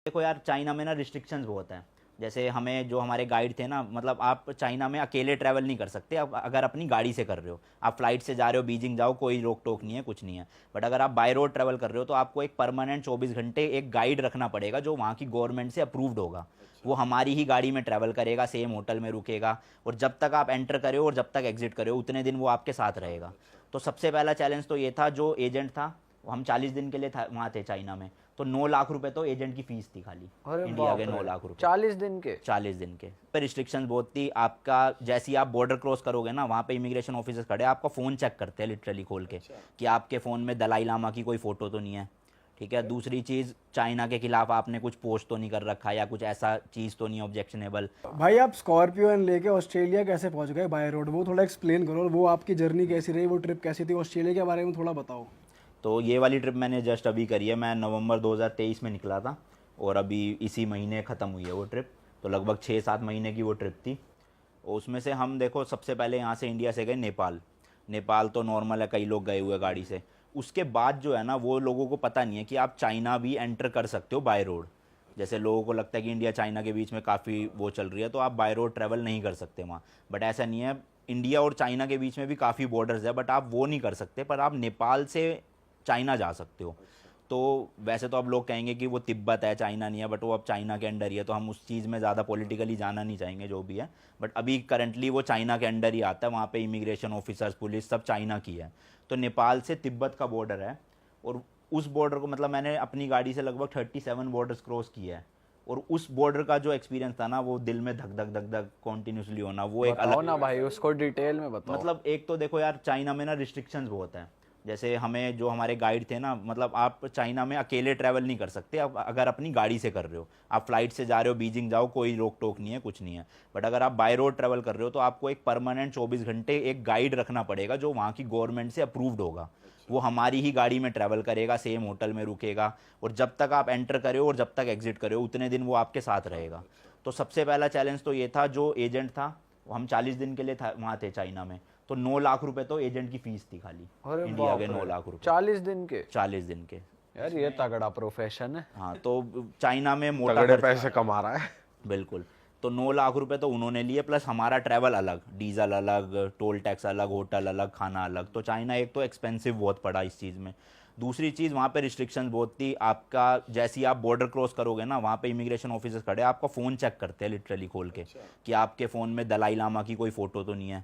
देखो यार, चाइना में ना रिस्ट्रिक्शंस बहुत हैं। जैसे हमें जो हमारे गाइड थे ना, मतलब आप चाइना में अकेले ट्रैवल नहीं कर सकते। आप अगर अपनी गाड़ी से कर रहे हो, आप फ्लाइट से जा रहे हो, बीजिंग जाओ, कोई रोक टोक नहीं है, कुछ नहीं है। बट अगर आप बाय रोड ट्रैवल कर रहे हो तो आपको एक परमानेंट 24 घंटे एक गाइड रखना पड़ेगा जो वहाँ की गवर्नमेंट से अप्रूव्ड होगा। वो हमारी ही गाड़ी में ट्रैवल करेगा, सेम होटल में रुकेगा, और जब तक आप एंटर करे हो और जब तक एग्जिट करे हो उतने दिन वो आपके साथ रहेगा। तो सबसे पहला चैलेंज तो ये था, जो एजेंट था, हम 40 दिन के लिए वहाँ थे चाइना में। तो 9 लाख रुपए तो एजेंट की फीस थी खाली। अरे इंडिया बाप के रे, 9 लाख रुपए। 40 दिन के? 40 दिन के पर रिस्ट्रिक्शन बहुत थी। आपका जैसे ही आप बॉर्डर क्रॉस करोगे ना, वहाँ पे इमिग्रेशन ऑफिसर्स खड़े आपका फ़ोन चेक करते हैं लिटरली खोल के, कि आपके फ़ोन में दलाई लामा की कोई फ़ोटो तो नहीं है। ठीक है। दूसरी चीज़, चाइना के खिलाफ आपने कुछ पोस्ट तो नहीं कर रखा, या कुछ ऐसा चीज़ तो नहीं ऑब्जेक्शनेबल। भाई आप स्कॉर्पियो लेके ऑस्ट्रेलिया कैसे पहुंच गए बाय रोड? वो थोड़ा एक्सप्लेन करो, और वो आपकी जर्नी कैसी रही, वो ट्रिप कैसी थी, ऑस्ट्रेलिया के बारे में थोड़ा बताओ। तो ये वाली ट्रिप मैंने जस्ट अभी करी है। मैं नवंबर 2023 में निकला था, और अभी इसी महीने ख़त्म हुई है वो ट्रिप। तो लगभग 6-7 महीने की वो ट्रिप थी। और उसमें से हम देखो, सबसे पहले यहाँ से इंडिया से गए नेपाल। नेपाल तो नॉर्मल है, कई लोग गए हुए गाड़ी से। उसके बाद जो है ना, वो लोगों को पता नहीं है कि आप चाइना भी एंटर कर सकते हो बाय रोड। जैसे लोगों को लगता है कि इंडिया चाइना के बीच में काफ़ी वो चल रही है, तो आप बाय रोड ट्रैवल नहीं कर सकते वहाँ। बट ऐसा नहीं है। इंडिया और चाइना के बीच में भी काफ़ी बॉर्डर्स है, बट आप वो नहीं कर सकते। पर आप नेपाल से चाइना जा सकते हो। तो वैसे तो अब लोग कहेंगे कि वो तिब्बत है, चाइना नहीं है, बट वो अब चाइना के अंडर ही है, तो हम उस चीज़ में ज़्यादा पॉलिटिकली जाना नहीं चाहेंगे जो भी है। बट अभी करंटली वो चाइना के अंडर ही आता है। वहाँ पे इमिग्रेशन ऑफिसर्स, पुलिस सब चाइना की है। तो नेपाल से तिब्बत का बॉर्डर है। और उस बॉर्डर को, मतलब मैंने अपनी गाड़ी से लगभग 37 बॉर्डर्स क्रॉस किए हैं। और उस बॉर्डर का जो एक्सपीरियंस था ना, वो दिल में धक धक धक धक कॉन्टीन्यूसली होना, वो एक बताओ अलग। ना भाई, उसको डिटेल में बताओ। मतलब एक तो देखो यार, चाइना में ना रिस्ट्रिक्शंस बहुत हैं। जैसे हमें जो हमारे गाइड थे ना, मतलब आप चाइना में अकेले ट्रैवल नहीं कर सकते। आप अगर अपनी गाड़ी से कर रहे हो, आप फ्लाइट से जा रहे हो, बीजिंग जाओ, कोई रोक टोक नहीं है, कुछ नहीं है। बट अगर आप बाय रोड ट्रैवल कर रहे हो तो आपको एक परमानेंट 24 घंटे एक गाइड रखना पड़ेगा जो वहाँ की गवर्नमेंट से अप्रूव्ड होगा। वो हमारी ही गाड़ी में ट्रैवल करेगा, सेम होटल में रुकेगा, और जब तक आप एंटर करे हो और जब तक एग्जिट करे हो उतने दिन वो आपके साथ रहेगा। तो सबसे पहला चैलेंज तो ये था, जो एजेंट था, हम 40 दिन के लिए वहाँ थे चाइना में। तो 9 लाख रुपए तो एजेंट की फीस थी खाली। अरे इंडिया बाप के रे, 9 लाख रुपए। 40 दिन के? 40 दिन के। यार ये तगड़ा प्रोफेशन है। हाँ, तो चाइना में मोटा तगड़े खर्चा पैसे है। कमा रहा है। बिल्कुल। तो 9 लाख रुपए तो उन्होंने लिए, प्लस हमारा ट्रैवल अलग, डीजल अलग, टोल टैक्स अलग, होटल अलग, खाना अलग। तो चाइना एक तो एक्सपेंसिव बहुत पड़ा इस चीज़ में। दूसरी चीज़, वहाँ पे रिस्ट्रिक्शंस बहुत थी। आपका जैसे ही आप बॉर्डर क्रॉस करोगे ना, वहाँ पे इमिग्रेशन ऑफिसर्स खड़े आपका फ़ोन चेक करते हैं लिटरली खोल के, कि आपके फ़ोन में दलाई लामा की कोई फ़ोटो तो नहीं है।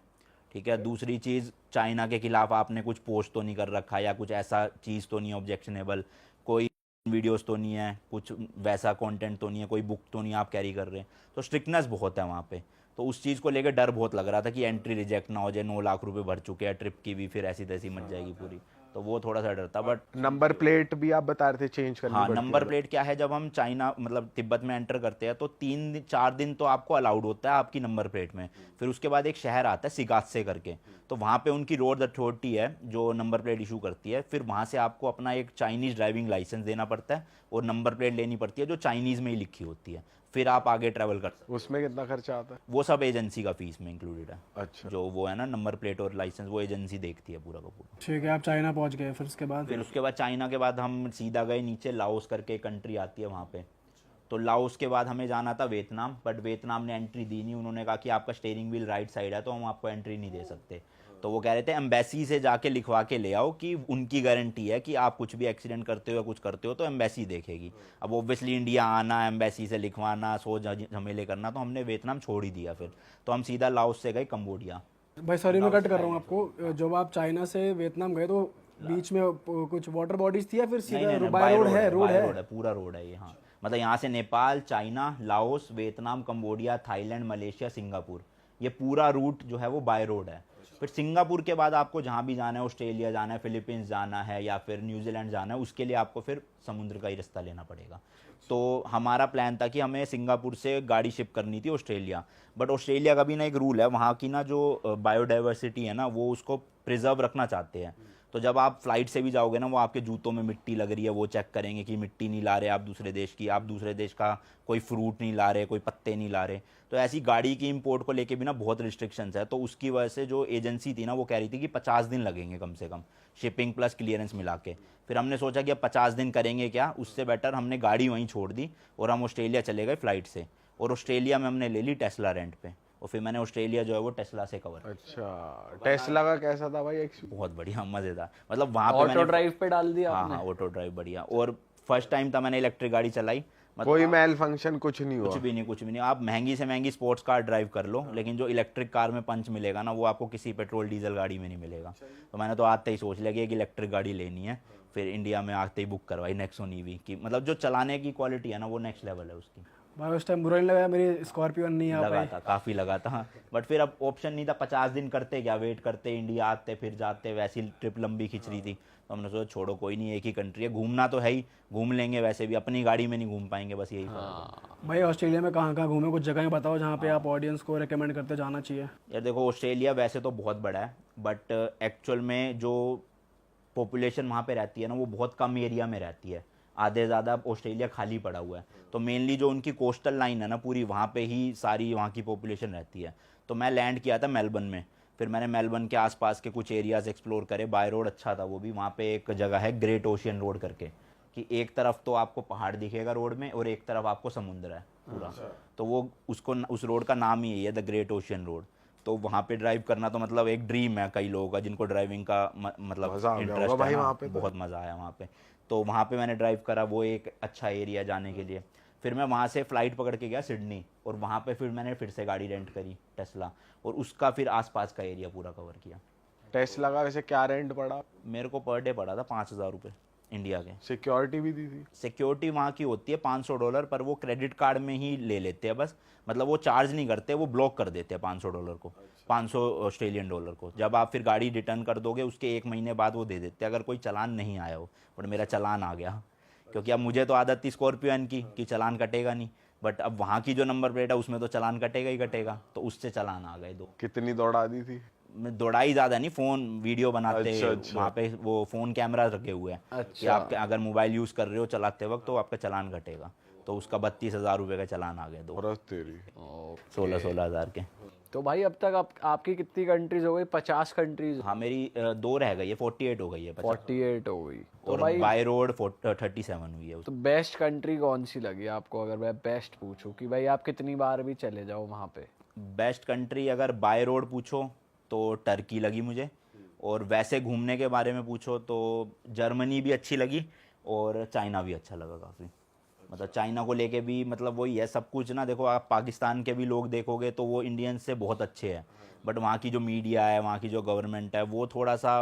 ठीक है। दूसरी चीज़, चाइना के खिलाफ आपने कुछ पोस्ट तो नहीं कर रखा, या कुछ ऐसा चीज़ तो नहीं ऑब्जेक्शनेबल, कोई वीडियोस तो नहीं है, कुछ वैसा कंटेंट तो नहीं है, कोई बुक तो नहीं आप कैरी कर रहे हैं। तो स्ट्रिक्टनेस बहुत है वहाँ पे। तो उस चीज़ को लेकर डर बहुत लग रहा था कि एंट्री रिजेक्ट ना हो जाए। 9 लाख रुपए भर चुके हैं ट्रिप की भी, फिर ऐसी तैसी मच जाएगी पूरी। तो वो थोड़ा सा डर था। बट नंबर प्लेट भी आप बता रहे थे चेंज करनी हाँ, पड़ती है। नंबर प्लेट क्या है, जब हम चाइना मतलब तिब्बत में एंटर करते हैं तो 3-4 दिन तो आपको अलाउड होता है आपकी नंबर प्लेट में। फिर उसके बाद एक शहर आता है सिगात्से करके, तो वहाँ पे उनकी रोड अथॉरिटी है जो नंबर प्लेट इशू करती है। फिर वहाँ से आपको अपना एक चाइनीज़ ड्राइविंग लाइसेंस देना पड़ता है, और नंबर प्लेट लेनी पड़ती है जो चाइनीज़ में ही लिखी होती है। फिर आप आगे ट्रैवल कर सकते उसमें कितना खर्चा आता है? हो। वो सब एजेंसी का फीस में इंक्लूडेड है। अच्छा। जो वो है ना नंबर प्लेट और लाइसेंस, वो एजेंसी देखती है पूरा का पूरा। ठीक है, आप चाइना पहुंच गए, फिर उसके बाद? फिर उसके बाद चाइना के बाद हम सीधा गए नीचे, लाओस करके कंट्री आती है वहाँ पे। तो लाओस के बाद हमें जाना था वियतनाम, बट वियतनाम ने एंट्री दी नहीं। उन्होंने कहा कि आपका स्टीयरिंग व्हील राइट साइड है, तो हम आपको एंट्री नहीं दे सकते। तो वो कह रहे थे एम्बेसी से जाके लिखवा के ले आओ कि उनकी गारंटी है कि आप कुछ भी एक्सीडेंट करते हो या कुछ करते हो तो एम्बेसी देखेगी। अब ऑब्वियसली इंडिया आना, एम्बेसी से लिखवाना, सो झमेले करना, तो हमने वियतनाम छोड़ ही दिया फिर। तो हम सीधा लाओस से गए कंबोडिया। भाई सॉरी मैं कट कर रहा हूँ आपको। जब आप चाइना से वियतनाम गए तो बीच में कुछ वाटर बॉडीज थी, या फिर सीधा बाय रोड है? रोड है, पूरा रोड है ये। हाँ, मतलब यहाँ से Nepal, China, Laos, Vietnam, Cambodia, Thailand, Malaysia, Singapore, ये पूरा रूट जो है वो बाय रोड है। फिर सिंगापुर के बाद आपको जहाँ भी जाना है, ऑस्ट्रेलिया जाना है, फिलीपींस जाना है, या फिर न्यूजीलैंड जाना है, उसके लिए आपको फिर समुद्र का ही रास्ता लेना पड़ेगा। तो हमारा प्लान था कि हमें सिंगापुर से गाड़ी शिप करनी थी ऑस्ट्रेलिया। बट ऑस्ट्रेलिया का भी ना एक रूल है, वहाँ की ना जो बायोडाइवर्सिटी है ना, वो उसको प्रिजर्व रखना चाहते हैं। तो जब आप फ्लाइट से भी जाओगे ना, वो आपके जूतों में मिट्टी लग रही है वो चेक करेंगे कि मिट्टी नहीं ला रहे आप दूसरे देश की, आप दूसरे देश का कोई फ्रूट नहीं ला रहे, कोई पत्ते नहीं ला रहे। तो ऐसी गाड़ी की इंपोर्ट को लेके भी ना बहुत रिस्ट्रिक्शंस है। तो उसकी वजह से जो एजेंसी थी ना वो कह रही थी कि 50 दिन लगेंगे कम से कम, शिपिंग प्लस क्लियरेंस मिला के। फिर हमने सोचा कि अब 50 दिन करेंगे क्या, उससे बेटर हमने गाड़ी वहीं छोड़ दी और हम ऑस्ट्रेलिया चले गए फ्लाइट से। और ऑस्ट्रेलिया में हमने ले ली टेस्ला रेंट पे, और फिर मैंने ऑस्ट्रेलिया जो है वो टेस्ला से कवर। अच्छा, टेस्ला का कैसा था भाई एक्सपीरियंस? बहुत बढ़िया, मज़ेदार। मतलब वहाँ पे ऑटो मैंने ड्राइव पे डाल दिया हाँ आपने? हाँ ऑटो ड्राइव बढ़िया। और फर्स्ट टाइम था मैंने इलेक्ट्रिक गाड़ी चलाई। मतलब कोई मेल फंक्शन कुछ नहीं हुआ? कुछ भी नहीं, कुछ भी नहीं। आप महंगी से महंगी स्पोर्ट्स कार ड्राइव कर लो, लेकिन जो इलेक्ट्रिक कार में पंच मिलेगा ना वो आपको किसी पेट्रोल डीजल गाड़ी में नहीं मिलेगा। तो मैंने तो आते ही सोच लिया कि एक इलेक्ट्रिक गाड़ी लेनी है। फिर इंडिया में आते ही बुक करवाई नेक्सॉन ईवी की। मतलब जो चलाने की क्वालिटी है ना वो नेक्स्ट लेवल है उसकी। भाई उस टाइम बुरा नहीं लगा मेरी स्कॉर्पियो नहीं आ लगा पाई? था, काफ़ी लगा था, बट फिर अब ऑप्शन नहीं था। 50 दिन करते क्या, वेट करते, इंडिया आते फिर जाते, वैसी ट्रिप लंबी खिंच रही थी। तो हमने सोचा छोड़ो कोई नहीं, एक ही कंट्री है, घूमना तो है ही, घूम लेंगे। वैसे भी अपनी गाड़ी में नहीं घूम पाएंगे, बस यही फर्क है। भाई ऑस्ट्रेलिया में कहाँ कहाँ घूमे, कुछ जगह बताओ जहाँ पे आप ऑडियंस को रेकमेंड करते जाना चाहिए। यार देखो, ऑस्ट्रेलिया वैसे तो बहुत बड़ा है, बट एक्चुअल में जो पॉपुलेशन वहाँ पे रहती है ना वो बहुत कम एरिया में रहती है। आधे ज़्यादा ऑस्ट्रेलिया खाली पड़ा हुआ है। तो मेनली जो उनकी कोस्टल लाइन है ना पूरी, वहाँ पे ही सारी वहाँ की पॉपुलेशन रहती है। तो मैं लैंड किया था मेलबर्न में। फिर मैंने मेलबर्न के आसपास के कुछ एरियाज़ एक्सप्लोर करे। बाय रोड अच्छा था वो भी। वहाँ पे एक जगह है ग्रेट ओशियन रोड करके, कि एक तरफ तो आपको पहाड़ दिखेगा रोड में और एक तरफ आपको समुद्र है पूरा। तो वो उस रोड का नाम ही यही है, द ग्रेट ओशियन रोड। तो वहाँ पे ड्राइव करना तो मतलब एक ड्रीम है कई लोगों का, जिनको ड्राइविंग का मतलब मजा आ गया इंटरेस्ट होगा भाई है ना। वहाँ पे तो। बहुत मज़ा आया वहाँ पे। तो वहाँ पे मैंने ड्राइव करा, वो एक अच्छा एरिया जाने के लिए। फिर मैं वहाँ से फ़्लाइट पकड़ के गया सिडनी, और वहाँ पे फिर मैंने फिर से गाड़ी रेंट करी टेस्ला, और उसका फिर आसपास का एरिया पूरा कवर किया। टेस्ला का वैसे क्या रेंट पड़ा? मेरे को पर डे पड़ा था 5,000 रुपये इंडिया के। सिक्योरिटी भी दी थी? सिक्योरिटी वहाँ की होती है $500, पर वो क्रेडिट कार्ड में ही ले लेते हैं बस। मतलब वो चार्ज नहीं करते, वो ब्लॉक कर देते हैं $500 को, 500 ऑस्ट्रेलियन डॉलर को। जब आप फिर गाड़ी रिटर्न कर दोगे उसके 1 महीने बाद वो दे देते हैं, अगर कोई चालान नहीं आया हो। बट मेरा चालान आ गया, क्योंकि अब मुझे तो आदत थी स्कॉर्पियन की कि चालान कटेगा नहीं, बट अब वहाँ की जो नंबर प्लेट है उसमें तो चालान कटेगा ही कटेगा। तो उससे चालान आ गए 2। कितनी दौड़ा दी थी? मैं दौड़ाई ज़्यादा नहीं, फ़ोन वीडियो बनाते अच्छा। वहाँ पे वो फ़ोन कैमरा रखे हुए हैं कि आप अगर मोबाइल यूज़ कर रहे हो चलाते वक्त तो आपका चालान कटेगा। तो उसका 32,000 रुपये का चालान आ गया 2। और तेरी 16 हज़ार के। तो भाई अब तक आपकी कितनी कंट्रीज हो गई? 50 कंट्रीज? हाँ मेरी 2 रह गई है, 48 हो गई है 50। 48 हो गई। तो और भाई बाय रोड 37 हुई है। तो बेस्ट कंट्री कौन सी लगी आपको, अगर मैं बेस्ट पूछूं कि भाई आप कितनी बार भी चले जाओ वहाँ पे? बेस्ट कंट्री अगर बाय रोड पूछो तो टर्की लगी मुझे, और वैसे घूमने के बारे में पूछो तो जर्मनी भी अच्छी लगी, और चाइना भी अच्छा लगा काफ़ी। मतलब चाइना को लेके भी मतलब वही है सब कुछ ना। देखो आप पाकिस्तान के भी लोग देखोगे तो वो इंडियन से बहुत अच्छे हैं, बट वहाँ की जो मीडिया है, वहाँ की जो गवर्नमेंट है, वो थोड़ा सा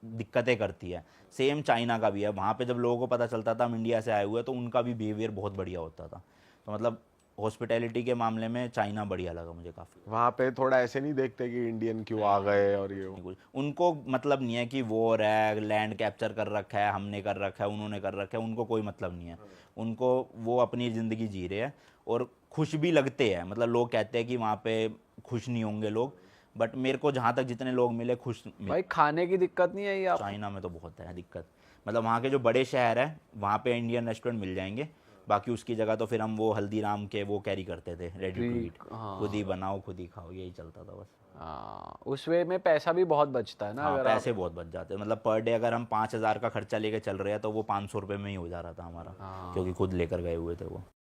दिक्कतें करती है। सेम चाइना का भी है। वहाँ पे जब लोगों को पता चलता था हम इंडिया से आए हुए तो उनका भी बिहेवियर बहुत बढ़िया होता था। तो मतलब हॉस्पिटैलिटी के मामले में चाइना बढ़िया लगा मुझे काफ़ी। वहाँ पे थोड़ा ऐसे नहीं देखते कि इंडियन क्यों आ गए और ये वो? कुछ उनको मतलब नहीं है कि वॉर है, लैंड कैप्चर कर रखा है, हमने कर रखा है, उन्होंने कर रखा है, उनको कोई मतलब नहीं है। उनको वो अपनी ज़िंदगी जी रहे हैं और खुश भी लगते हैं। मतलब लोग कहते हैं कि वहाँ पे खुश नहीं होंगे लोग, बट मेरे को जहाँ तक जितने लोग मिले खुश मिले। भाई खाने की दिक्कत नहीं आई आप? चाइना में तो बहुत है दिक्कत। मतलब वहाँ के जो बड़े शहर हैं वहाँ पे इंडियन रेस्टोरेंट मिल जाएंगे, बाकी उसकी जगह तो फिर हम वो हल्दीराम के वो कैरी करते थे, रेडी टू ईट। खुद ही बनाओ खुद ही खाओ, यही चलता था बस। हाँ, उस वे में पैसा भी बहुत बचता है ना। हाँ अगर पैसे बहुत बच जाते हैं। मतलब पर डे अगर हम 5,000 का खर्चा लेके चल रहे हैं तो वो 500 रुपये में ही हो जा रहा था हमारा, क्योंकि खुद लेकर गए हुए थे वो।